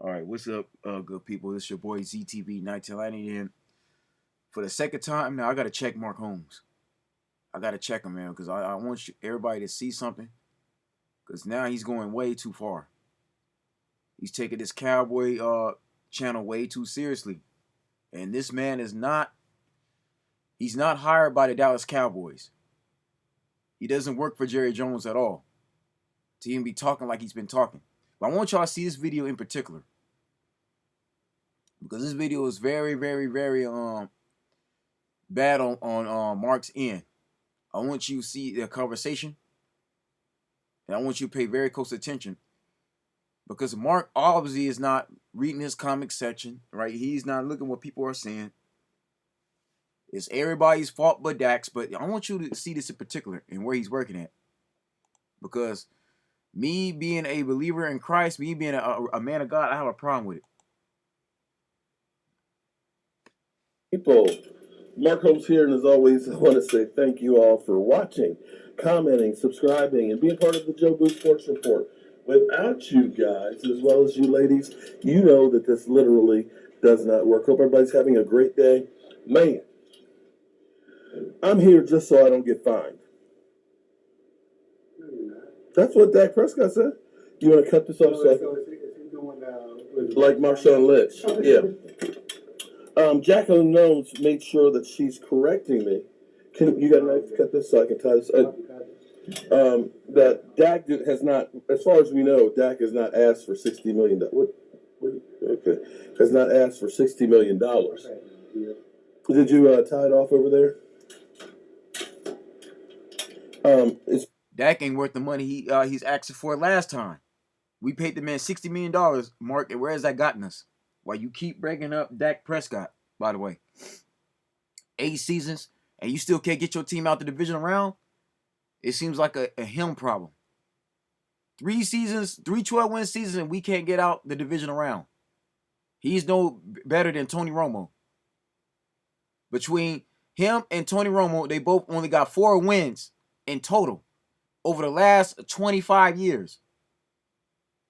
All right, what's up, good people? This your boy ZTV 1990, and for the second time now, I gotta check Mark Holmes. I gotta check him, man, because I want everybody to see something. Because now he's going way too far. He's taking this cowboy channel way too seriously, and this man is not. He's not hired by the Dallas Cowboys. He doesn't work for Jerry Jones at all. To even be talking like he's been talking. But I want y'all to see this video in particular, because this video is very, very, very bad on Mark's end. I want you to see the conversation, and I want you to pay very close attention, because Mark obviously is not reading his comment section, right? He's not looking what people are saying. It's everybody's fault but Dak's, but I want you to see this in particular and where he's working at, because me being a believer in Christ, me being a man of God, I have a problem with it. People, Mark Holmes here, and as always, I want to say thank you all for watching, commenting, subscribing, and being part of the Joe Booth Sports Report. Without you guys, as well as you ladies, you know that this literally does not work. Hope everybody's having a great day. Man, I'm here just so I don't get fined. That's what Dak Prescott said. You want to cut this off so like Marshawn Lynch? Yeah. Jacqueline Knowles made sure that she's correcting me. You got a knife to cut this so I can tie this? That Dak has not, as far as we know, Dak has not asked for $60 million. Okay, has not asked for $60 million. Did you tie it off over there? Dak ain't worth the money he's asking for last time. We paid the man $60 million, Mark, and where has that gotten us? Why you keep breaking up Dak Prescott, by the way. 8 seasons, and you still can't get your team out the divisional round? It seems like a him problem. 3 seasons, 3 12-win seasons, and we can't get out the divisional round. He's no better than Tony Romo. Between him and Tony Romo, they both only got 4 wins in total over the last 25 years.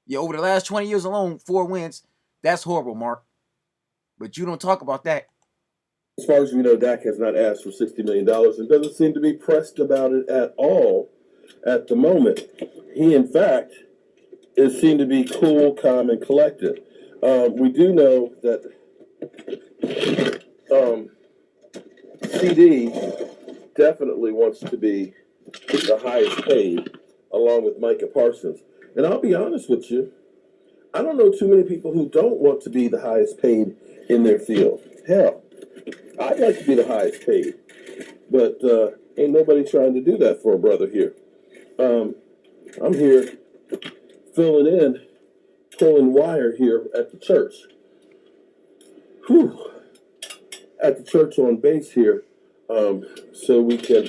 Yeah, over the last 20 years alone, 4 wins. That's horrible, Mark. But you don't talk about that. As far as we know, Dak has not asked for $60 million and doesn't seem to be pressed about it at all at the moment. He, in fact, is seen to be cool, calm, and collected. We do know that CD definitely wants to be the highest paid, along with Micah Parsons. And I'll be honest with you, I don't know too many people who don't want to be the highest paid in their field. Hell, I'd like to be the highest paid, but ain't nobody trying to do that for a brother here. I'm here filling in, pulling wire here at the church. Whew. At the church on base here, so we can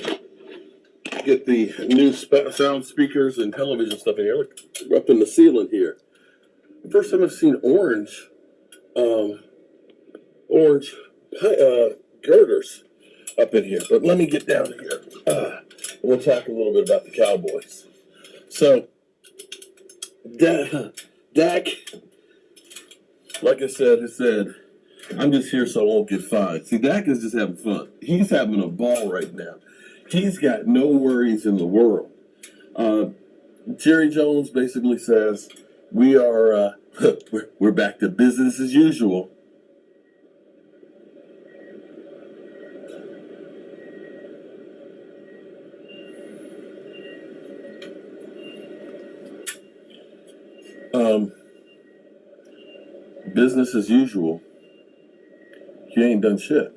get the new sound speakers and television stuff in here. Look, we're up in the ceiling here. First time I've seen orange girders up in here. But let me get down here. We'll talk a little bit about the Cowboys. So, Dak, like I said, I'm just here so I won't get fined. See, Dak is just having fun. He's having a ball right now. He's got no worries in the world. Jerry Jones basically says, we are, we're back to business as usual. Business as usual. You ain't done shit.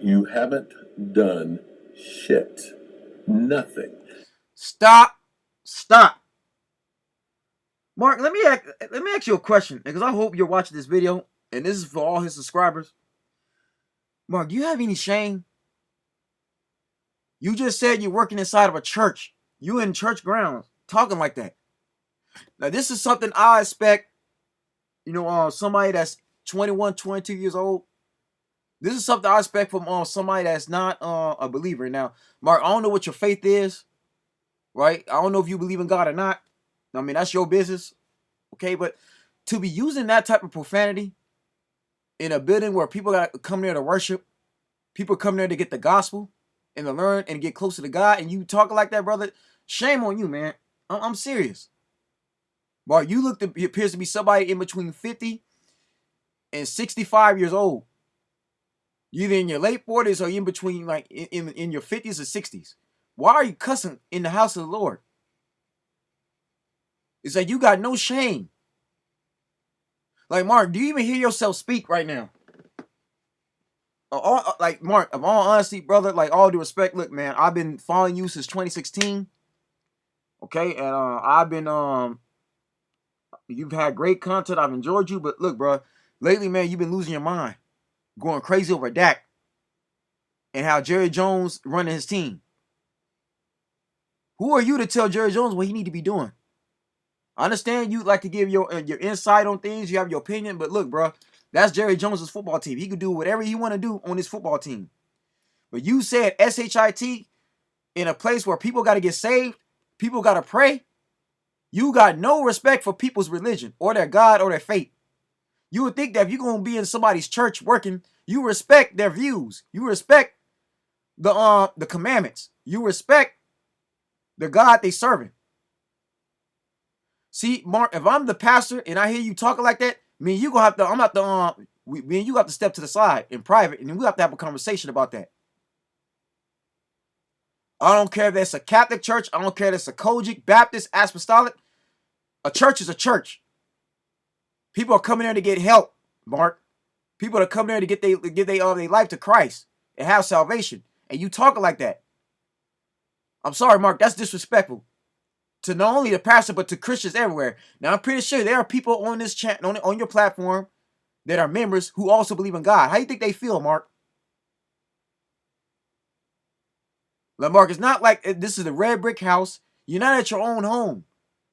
You haven't done shit. Nothing. Stop. Mark, let me ask you a question, because I hope you're watching this video, and this is for all his subscribers. Mark, do you have any shame? You just said you're working inside of a church. You in church grounds talking like that. Now, this is something I expect, somebody that's 21, 22 years old. This is something I expect from somebody that's not a believer. Now, Mark, I don't know what your faith is, right? I don't know if you believe in God or not. I mean, that's your business. Okay, but to be using that type of profanity in a building where people got to come there to worship, people come there to get the gospel and to learn and get closer to God, and you talking like that, brother, shame on you, man. I'm serious. Mark, you look to appears to be somebody in between 50 and 65 years old. You're either in your late 40s or in between, like in your 50s or 60s. Why are you cussing in the house of the Lord? It's like you got no shame. Like, Mark, do you even hear yourself speak right now? Like, Mark, of all honesty, brother, like, all due respect, look, man, I've been following you since 2016. Okay, and I've been you've had great content. I've enjoyed you, but look, bro, lately, man, you've been losing your mind, going crazy over Dak and how Jerry Jones running his team. Who are you to tell Jerry Jones what he need to be doing? I understand you like to give your insight on things. You have your opinion, but look, bro, that's Jerry Jones's football team. He can do whatever he want to do on his football team. But you said SHIT in a place where people got to get saved, people got to pray. You got no respect for people's religion or their God or their faith. You would think that if you're going to be in somebody's church working, you respect their views. You respect the commandments. You respect the God they serving. See, Mark, if I'm the pastor and I hear you talking like that, me and you gonna have to, me and you have to step to the side in private, and then we have to have a conversation about that. I don't care if that's a Catholic church. I don't care if it's a Kojic, Baptist, Apostolic. A church is a church. People are coming there to get help, Mark. People are coming there to give their life to Christ and have salvation. And you talking like that. I'm sorry, Mark. That's disrespectful to not only the pastor but to Christians everywhere. Now, I'm pretty sure there are people on this chat on your platform that are members who also believe in God. How do you think they feel, Mark? Like, Mark, it's not like this is the red brick house. You're not at your own home.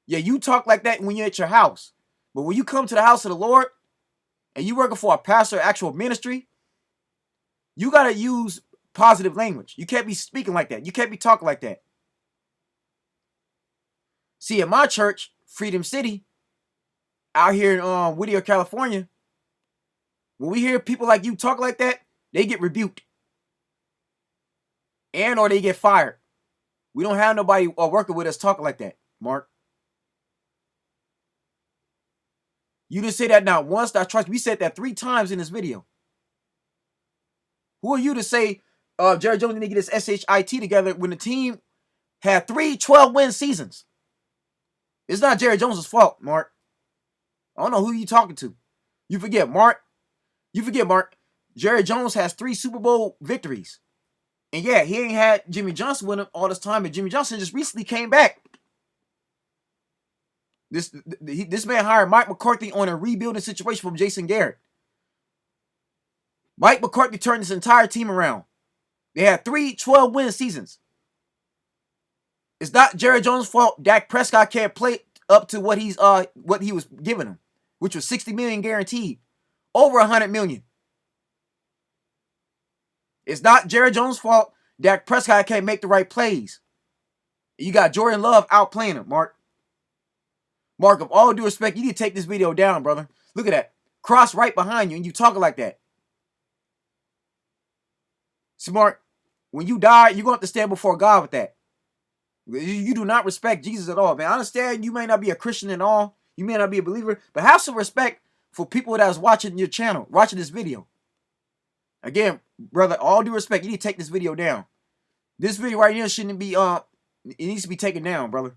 Yeah, you talk like that when you're at your house. But when you come to the house of the Lord and you working for a pastor, actual ministry, you got to use positive language. You can't be speaking like that. You can't be talking like that. See, in my church, Freedom City, out here in Whittier, California, when we hear people like you talk like that, they get rebuked. And or they get fired. We don't have nobody working with us talking like that, Mark. You didn't say that not once, not twice. We said that 3 times in this video. Who are you to say Jerry Jones need to get his SHIT together when the team had 3 12-win seasons? It's not Jerry Jones' fault, Mark. I don't know who you talking to. You forget, Mark. Jerry Jones has 3 Super Bowl victories. And yeah, he ain't had Jimmy Johnson with him all this time, and Jimmy Johnson just recently came back. This man hired Mike McCarthy on a rebuilding situation from Jason Garrett. Mike McCarthy turned this entire team around. They had 3 12-win seasons. It's not Jerry Jones' fault Dak Prescott can't play up to what he was giving him, which was $60 million guaranteed. Over $100 million. It's not Jerry Jones' fault Dak Prescott can't make the right plays. You got Jordan Love outplaying him, Mark. Mark, of all due respect, you need to take this video down, brother. Look at that. Cross right behind you and you talking like that. See, Mark, when you die, you're going to have to stand before God with that. You do not respect Jesus at all, man. I understand you may not be a Christian at all. You may not be a believer, but have some respect for people that's watching your channel, watching this video. Again, brother, all due respect, you need to take this video down. This video right here shouldn't be, it needs to be taken down, brother.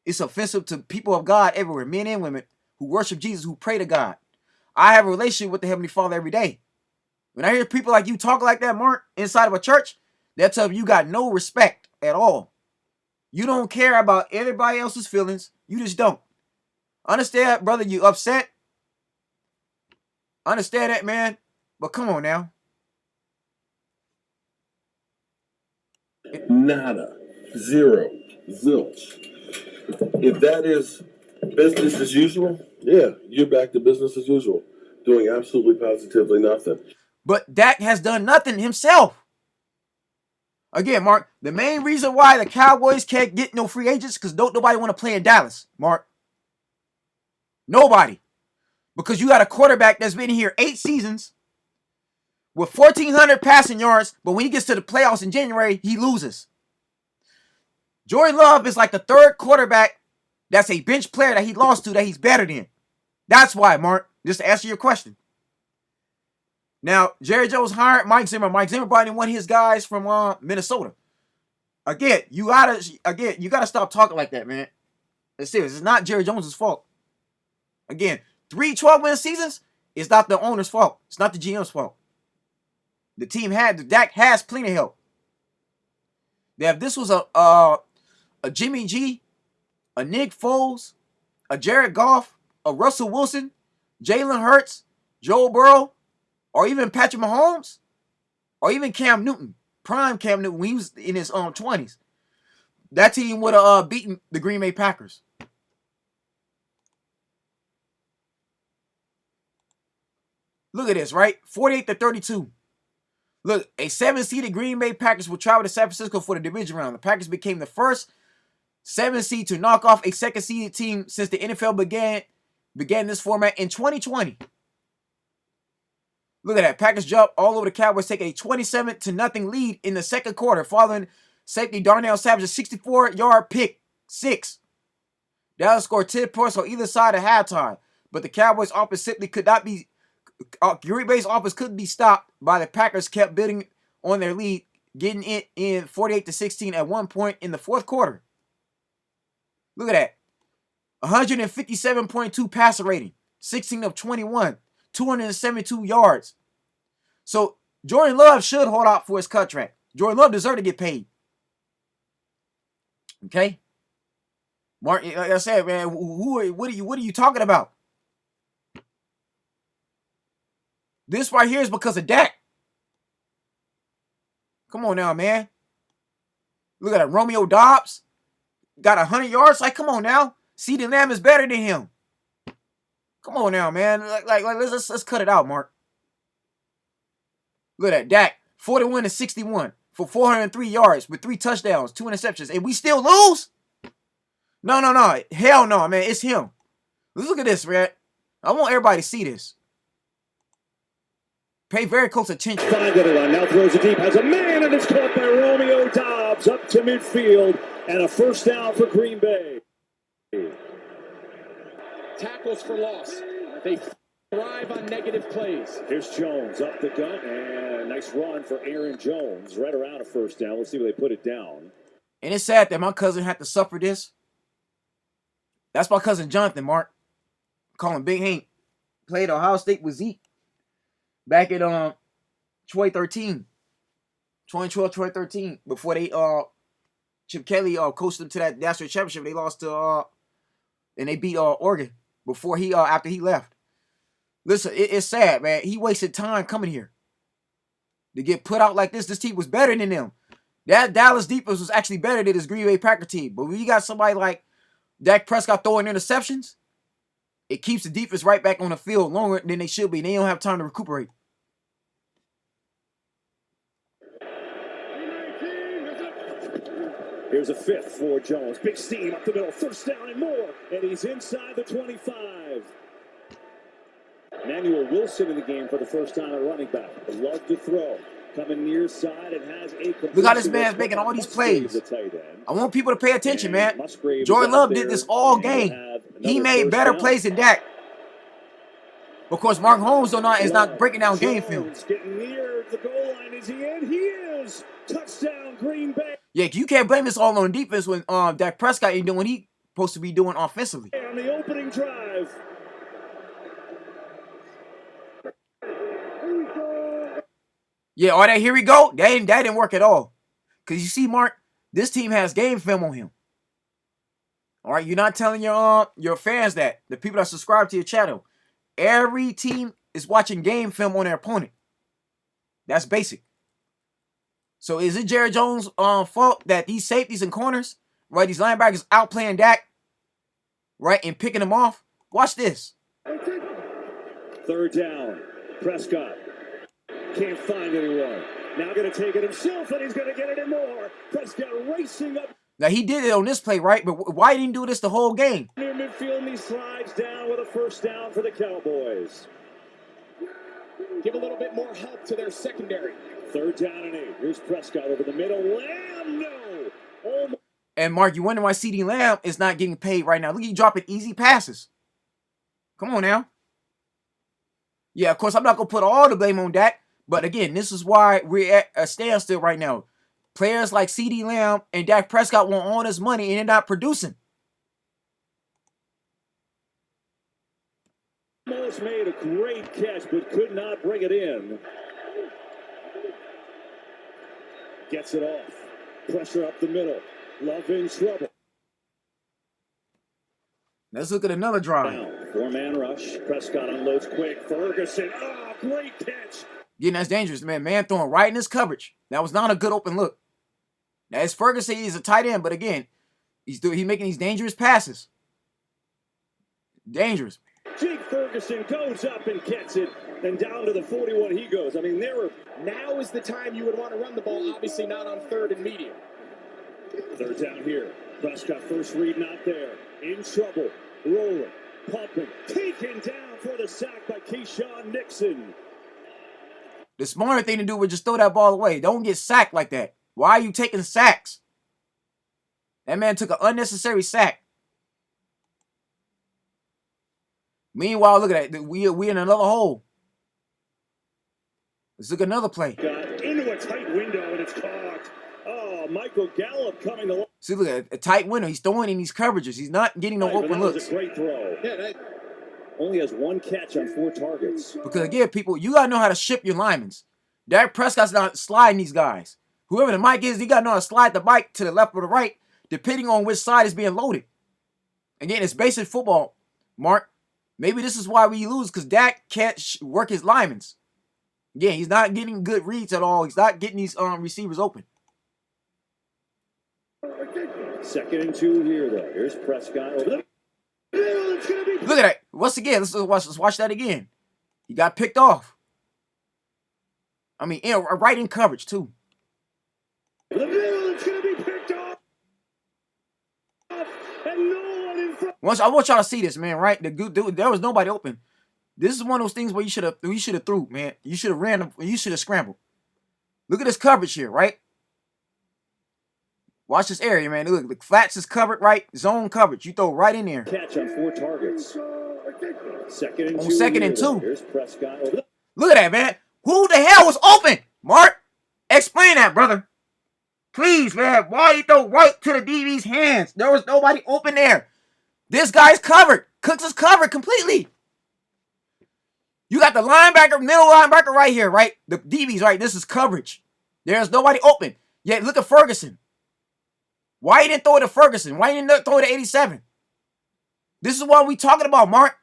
It's offensive to people of God everywhere, men and women who worship Jesus, who pray to God. I have a relationship with the Heavenly Father every day. When I hear people like you talk like that, Mark, inside of a church, that tells me you got no respect at all. You don't care about everybody else's feelings. You just don't. Understand, brother, you upset. Understand that, man. But come on now. Nada. Zero. Zilch. If that is business as usual, yeah, you're back to business as usual. Doing absolutely positively nothing. But Dak has done nothing himself. Again, Mark, the main reason why the Cowboys can't get no free agents is because nobody want to play in Dallas, Mark. Nobody. Because you got a quarterback that's been here 8 seasons with 1,400 passing yards, but when he gets to the playoffs in January, he loses. Jordan Love is like the third quarterback that's a bench player that he lost to that he's better than. That's why, Mark, just to answer your question. Now, Jerry Jones hired Mike Zimmer. Mike Zimmer brought in one of his guys from Minnesota. Again, you gotta stop talking like that, man. It's serious. It's not Jerry Jones' fault. Again, 3 12-win seasons is not the owner's fault. It's not the GM's fault. The Dak has plenty of help. Now, if this was a Jimmy G, a Nick Foles, a Jared Goff, a Russell Wilson, Jalen Hurts, Joe Burrow, or even Patrick Mahomes, or even Cam Newton, prime Cam Newton when he was in his 20s, that team would have beaten the Green Bay Packers. Look at this, right? 48-32. Look, a 7-seeded Green Bay Packers will travel to San Francisco for the division round. The Packers became the first 7 seed to knock off a 2nd-seeded team since the NFL began this format in 2020. Look at that. Packers jump all over the Cowboys, take a 27-0 lead in the second quarter, following safety Darnell Savage's 64-yard pick 6. Dallas scored 10 points on either side at halftime, but the Cowboys' offense simply could not be. Green Bay's offense couldn't be stopped by the Packers. Kept building on their lead, getting it in 48-16 at one point in the fourth quarter. Look at that. 157.2 passer rating, 16 of 21, 272 yards. So Jordan Love should hold out for his contract. Jordan Love deserves to get paid. Okay? Mark, like I said, man, what are you talking about? This right here is because of Dak. Come on now, man. Look at that. Romeo Doubs got 100 yards. Like, come on now. CeeDee Lamb is better than him. Come on now, man. Let's cut it out, Mark. Look at that. Dak, 41-61 for 403 yards with 3 touchdowns, 2 interceptions. And we still lose? No. Hell no, man. It's him. Let's look at this, man. I want everybody to see this. Pay very close attention. Find it around. Now throws it deep. Has a man, and it's caught by Romeo Doubs up to midfield. And a first down for Green Bay. Tackles for loss. They thrive on negative plays. Here's Jones up the gut. And a nice run for Aaron Jones. Right around a first down. Let's see where they put it down. And it's sad that my cousin had to suffer this. That's my cousin Jonathan, Mark. Call him Big Hank. Played Ohio State with Zeke. Back in 2013, 2012, 2013, before they Chip Kelly coached them to that national championship, they lost to and they beat Oregon before he after he left. Listen, it's sad, man. He wasted time coming here to get put out like this. This team was better than them. That Dallas defense was actually better than this Green Bay Packer team. But when you got somebody like Dak Prescott throwing interceptions, it keeps the defense right back on the field longer than they should be. They don't have time to recuperate. Here's a 5th for Jones. Big steam up the middle. First down and more. And he's inside the 25. Emmanuel Wilson in the game for the first time at running back. Love to throw. Coming near side and has a look how this man's making all these plays. I want people to pay attention, man. Jordan Love did this all game. He made better plays than Dak. Of course, Mark Holmes is not breaking down game film. Getting near the goal line. Is he in? He is. Touchdown, Green Bay. Yeah, you can't blame this all on defense when Dak Prescott ain't doing what he's supposed to be doing offensively. On the opening drive. Yeah, all that here we go. That didn't work at all. Because you see, Mark, this team has game film on him. All right, you're not telling your fans that, the people that subscribe to your channel. Every team is watching game film on their opponent. That's basic. So is it Jerry Jones' fault that these safeties and corners, right, these linebackers outplaying Dak, right, and picking them off? Watch this. Third down. Prescott can't find anyone. Now going to take it himself, and he's going to get it in more. Prescott racing up. Like, he did it on this play, right? But why didn't he do this the whole game? Near midfield, and he slides down with a first down for the Cowboys. Give a little bit more help to their secondary. 3rd down and 8. Here's Prescott over the middle. Lamb, no. Oh, my. And Mark, you wonder why CeeDee Lamb is not getting paid right now. Look, he dropping easy passes. Come on now. Yeah, of course, I'm not going to put all the blame on Dak. But again, this is why we're at a standstill right now. Players like CeeDee Lamb and Dak Prescott want all this money and they're not producing. Almost made a great catch, but could not bring it in. Gets it off. Pressure up the middle. Love in trouble. Let's look at another drive. Now, 4-man rush. Prescott unloads quick. Ferguson. Oh, great catch. Again, that's dangerous, man. Man throwing right in his coverage. That was not a good open look. Now, as Ferguson, he's a tight end, but again, he's making these dangerous passes. Dangerous. Jake Ferguson goes up and gets it. Then down to the 41 he goes. I mean, Now is the time you would want to run the ball, obviously not on 3rd and medium. 3rd down here. Prescott first read not there. In trouble. Rolling. Pumping. Taken down for the sack by Keyshawn Nixon. The smarter thing to do would just throw that ball away. Don't get sacked like that. Why are you taking sacks? That man took an unnecessary sack. Meanwhile, look at that. We in another hole. Let's look at another play. Got into a tight window and it's caught. Oh, Michael Gallup coming to. See, look at a tight window. He's throwing in these coverages. He's not getting no open looks. Was a great throw. Yeah, only has 1 catch on 4 targets. Because again, people, you gotta know how to ship your linemen. Dak Prescott's not sliding these guys. Whoever the mic is, you gotta know how to slide the mic to the left or the right, depending on which side is being loaded. Again, it's basic football, Mark. Maybe this is why we lose, because Dak can't work his linemen. Again, he's not getting good reads at all. He's not getting these receivers open. 2nd and 2 here, though. Here's Prescott over the. Look at that. Once again, let's watch that again. He got picked off. I mean, right in coverage, too. The middle, it's going to be picked off. And no one in front. I want y'all to see this, man, right? There was nobody open. This is one of those things where you should have threw, man. You should have ran. You should have scrambled. Look at this coverage here, right? Watch this area, man. Look, the flats is covered, right? Zone coverage. You throw right in there. Catch on 4 targets. 2nd and 2. On 2nd and 2. Here's Prescott over the. Look at that, man. Who the hell was open? Mark, explain that, brother. Please, man. Why you throw right to the DB's hands? There was nobody open there. This guy's covered. Cooks is covered completely. You got the linebacker, middle linebacker right here, right? The DB's right. This is coverage. There's nobody open. Yet look at Ferguson. Why you didn't throw it to Ferguson? Why you didn't throw it to 87? This is what we talking about, Mark.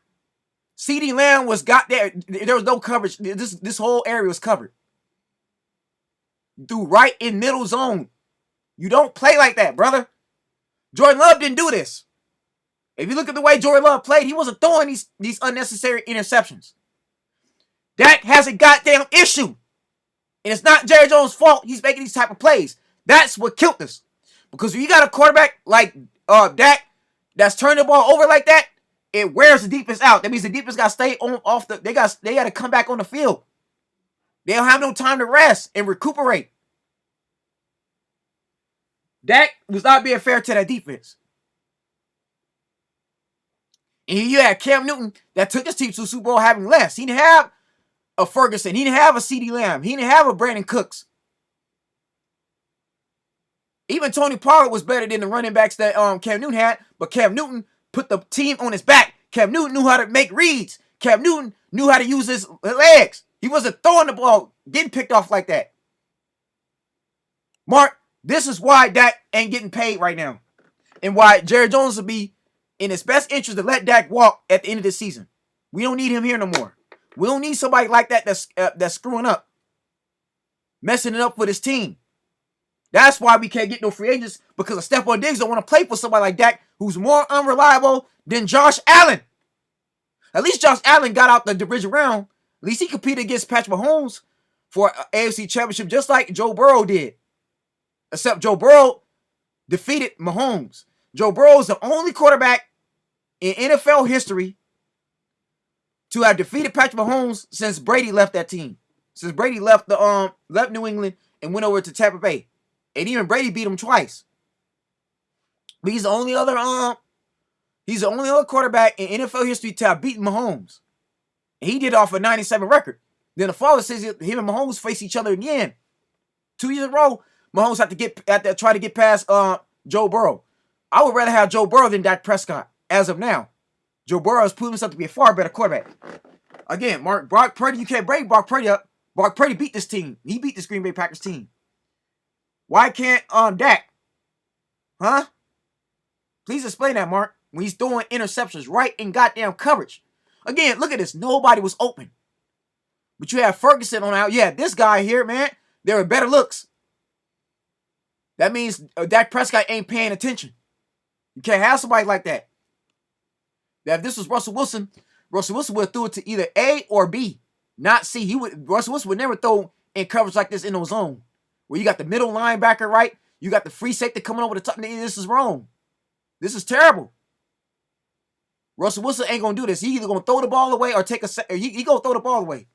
CeeDee Lamb got there. There was no coverage. This whole area was covered. Threw right in middle zone. You don't play like that, brother. Jordan Love didn't do this. If you look at the way Jordan Love played, he wasn't throwing these unnecessary interceptions. Dak has a goddamn issue. And it's not Jerry Jones' fault he's making these type of plays. That's what killed us. Because when you got a quarterback like Dak that's turning the ball over like that, it wears the defense out. That means the defense got to stay off the. They got to come back on the field. They don't have no time to rest and recuperate. Dak was not being fair to that defense. And you had Cam Newton that took his team to the Super Bowl having less. He didn't have a Ferguson. He didn't have a CeeDee Lamb. He didn't have a Brandon Cooks. Even Tony Pollard was better than the running backs that Cam Newton had, but Cam Newton put the team on his back. Cam Newton knew how to make reads. Cam Newton knew how to use his legs. He wasn't throwing the ball, getting picked off like that. Mark, this is why Dak ain't getting paid right now. And why Jerry Jones will be in his best interest to let Dak walk at the end of the season. We don't need him here no more. We don't need somebody like that that's screwing up. Messing it up for this team. That's why we can't get no free agents, because of Stephon Diggs don't want to play for somebody like Dak who's more unreliable than Josh Allen. At least Josh Allen got out the division round. At least he competed against Patrick Mahomes for an AFC championship just like Joe Burrow did. Except Joe Burrow defeated Mahomes. Joe Burrow is the only quarterback in NFL history to have defeated Patrick Mahomes since Brady left that team. Since Brady left left New England and went over to Tampa Bay. And even Brady beat him twice. But he's the only other quarterback in NFL history to have beaten Mahomes. And he did it off a 97 record. Then the father says him and Mahomes face each other again. 2 years in a row, Mahomes had to try to get past Joe Burrow. I would rather have Joe Burrow than Dak Prescott as of now. Joe Burrow has proven himself to be a far better quarterback. Again, Brock Purdy, you can't break Brock Purdy up. Brock Purdy beat this team. He beat this Green Bay Packers team. Why can't Dak? Huh? Please explain that, Mark. When he's throwing interceptions right in goddamn coverage. Again, look at this. Nobody was open. But you have Ferguson on out. Yeah, this guy here, man, there are better looks. That means Dak Prescott ain't paying attention. You can't have somebody like that. That if this was Russell Wilson would have threw it to either A or B, not C. Russell Wilson would never throw in coverage like this in no zone. Where you got the middle linebacker, right? You got the free safety coming over the top. This is wrong. This is terrible. Russell Wilson ain't gonna do this. He either gonna throw the ball away or take a. He gonna throw the ball away.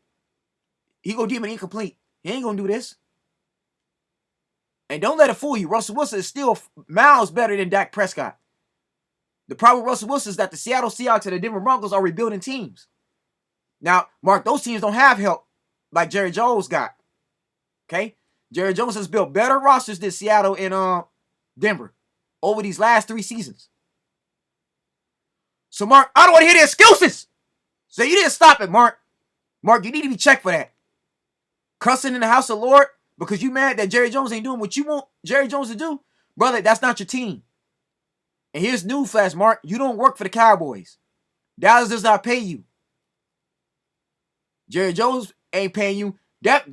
He gonna deem it incomplete. He ain't gonna do this. And don't let it fool you. Russell Wilson is still miles better than Dak Prescott. The problem with Russell Wilson is that the Seattle Seahawks and the Denver Broncos are rebuilding teams. Now, Mark, those teams don't have help like Jerry Jones got. Okay? Jerry Jones has built better rosters than Seattle and Denver over these last 3 seasons. So, Mark, I don't want to hear the excuses. So you didn't stop it, Mark. Mark, you need to be checked for that. Cussing in the house of the Lord because you mad that Jerry Jones ain't doing what you want Jerry Jones to do? Brother, that's not your team. And here's newsflash, Mark. You don't work for the Cowboys. Dallas does not pay you. Jerry Jones ain't paying you.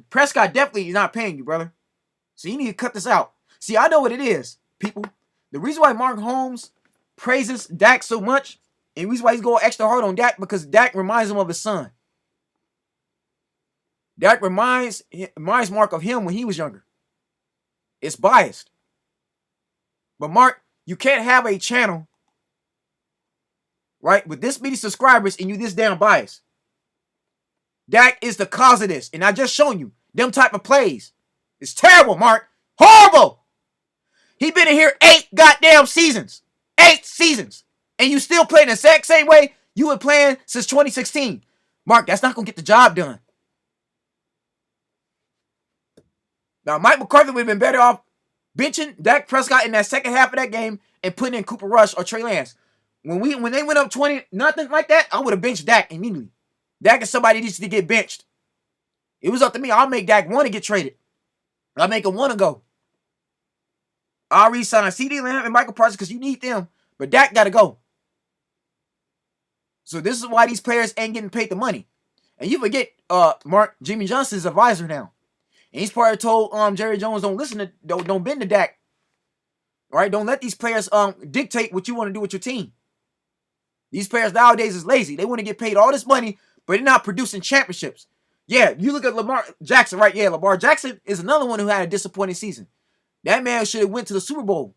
Prescott definitely is not paying you, brother. So you need to cut this out. See, I know what it is, people. The reason why Mark Holmes praises Dak so much, and the reason why he's going extra hard on Dak, because Dak reminds him of his son. Dak reminds Mark of him when he was younger. It's biased. But Mark, you can't have a channel, right, with this many subscribers and you this damn biased. Dak is the cause of this. And I just shown you them type of plays. It's terrible, Mark. Horrible. He been in here 8 goddamn seasons. 8 seasons. And you still playing the exact same way you were playing since 2016. Mark, that's not going to get the job done. Now, Mike McCarthy would have been better off benching Dak Prescott in that second half of that game and putting in Cooper Rush or Trey Lance. When they went up 20-0 like that, I would have benched Dak immediately. Dak is somebody that needs to get benched. It was up to me. I'll make Dak want to get traded. I'll make him want to go. I'll re-sign CeeDee Lamb and Michael Parsons because you need them. But Dak got to go. So this is why these players ain't getting paid the money. And you forget, Mark, Jimmy Johnson's advisor now. And he's probably told Jerry Jones, don't bend to Dak. All right, don't let these players dictate what you want to do with your team. These players nowadays is lazy. They want to get paid all this money, but they're not producing championships. Yeah, you look at Lamar Jackson, right? Yeah, Lamar Jackson is another one who had a disappointing season. That man should have went to the Super Bowl.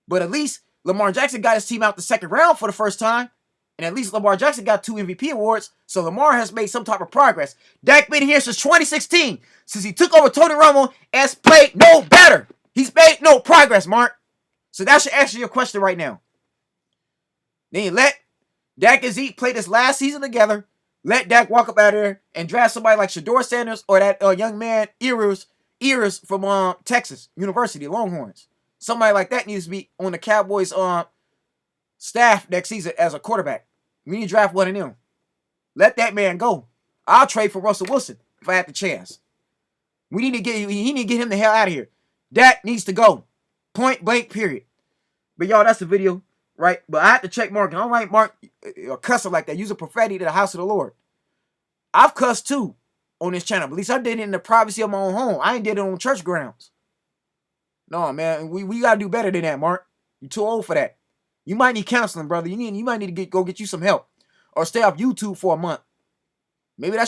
But at least Lamar Jackson got his team out the second round for the first time. And at least Lamar Jackson got 2 MVP awards. So Lamar has made some type of progress. Dak been here since 2016. Since he took over Tony Romo, has played no better. He's made no progress, Mark. So that should answer your question right now. Then you let Dak and Zeke play this last season together. Let Dak walk up out there and draft somebody like Shedeur Sanders or that young man, Ears from Texas University, Longhorns. Somebody like that needs to be on the Cowboys staff next season as a quarterback. We need to draft one of them. Let that man go. I'll trade for Russell Wilson if I had the chance. He need to get him the hell out of here. Dak needs to go. Point blank, period. But y'all, that's the video, right? But I have to check Mark. All right, Mark, a cusser like that. Use a profanity to the house of the Lord. I've cussed too on this channel. But at least I did it in the privacy of my own home. I ain't did it on church grounds. No, man. We got to do better than that, Mark. You're too old for that. You might need counseling, brother. You might need to go get you some help. Or stay off YouTube for a month. Maybe that's